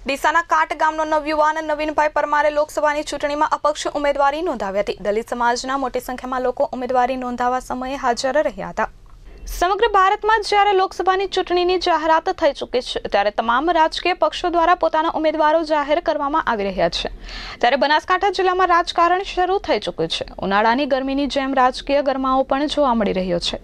ડીસાના કાટ ગામનો નવયુવાન નવીનભાઈ પરમારે લોકસભાની ચૂંટણીમાં અપક્ષ ઉમેદવારી નોંધાવી હતી। દલિત સમાજના મોટી સંખ્યામાં લોકો ઉમેદવારી નોંધાવવા સમયે હાજર રહ્યા હતા। સમગ્ર ભારતમાં જ્યારે લોકસભાની ચૂંટણીની જાહેરાત થઈ ચૂકી છે ત્યારે તમામ રાજકીય પક્ષો દ્વારા પોતાના ઉમેદવારો જાહેર કરવામાં આવી રહ્યા છે। ત્યારે બનાસકાંઠા જિલ્લામાં રાજકારણ શરૂ થઈ ચૂક્યું છે। ઉનાળાની ગરમીની જેમ રાજકીય ગરમાવો પણ જોવા મળી રહ્યો છે।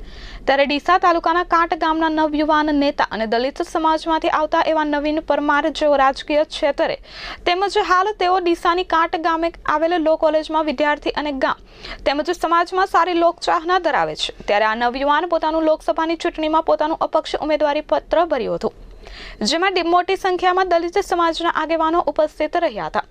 ત્યારે ડીસા તાલુકાના કાટ ગામના નવયુવાન નેતા અને દલિત સમાજમાંથી આવતા એવા નવીન પરમાર જેઓ રાજકીય ક્ષેત્રે તેમજ હાલ તેઓ ડીસાની કાટ ગામે આવેલ લો કોલેજમાં વિદ્યાર્થી અને ગામ તેમજ સમાજમાં સારી લોકચાહના ધરાવે છે। ત્યારે આ નવયુવાન પોતાનું લોકસભાની ચૂંટણીમાં પોતાનું અપક્ષ ઉમેદવારી પત્ર ભર્યું હતું, જેમાં મોટી સંખ્યામાં દલિત સમાજના આગેવાનો ઉપસ્થિત રહ્યા હતા।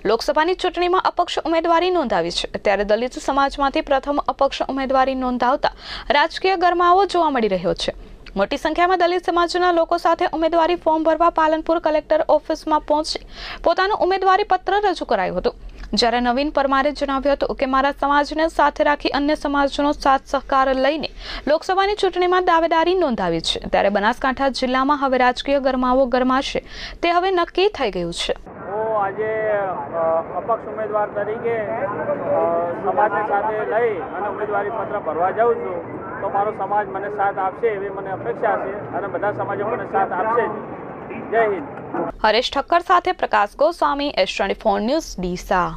લોકસભાની ચૂંટણીમાં અપક્ષ ઉમેદવારી નોંધાવી છે ત્યારે દલિત સમાજમાંથી પ્રથમ અપક્ષ ઉમેદવારી નોંધાવતા રાજકીય ગરમાવો જોવા મળી રહ્યો છે। મોટી સંખ્યામાં દલિત સમાજના લોકો સાથે ઉમેદવારી ફોર્મ ભરવા પાલનપુર કલેક્ટર ઓફિસમાં પહોંચી પોતાનું ઉમેદવારી પત્ર રજૂ કરાયું હતું। જ્યારે નવીન પરમારે જણાવ્યું હતું કે મારા સમાજને સાથે રાખી અન્ય સમાજનો સાથ સહકાર લઈને લોકસભાની ચૂંટણીમાં દાવેદારી નોંધાવી છે। ત્યારે બનાસકાંઠા જિલ્લામાં હવે રાજકીય ગરમાવો ગરમાશે તે હવે નક્કી થઈ ગયું છે। આજે અપક્ષ ઉમેદવાર તરીકે સમાજને સાથે લઈ અને ઉમેદવારી પત્ર ભરવા જાઉં છું, તો મારો સમાજ મને સાથ આપશે એવી મને અપેક્ષા છે અને બધા સમાજો મને સાથ આપશે જ। જય હિન્દ। હરેશ ઠક્કર સાથે પ્રકાશ ગોસ્વામી, S24 ન્યૂઝ, ડીસા।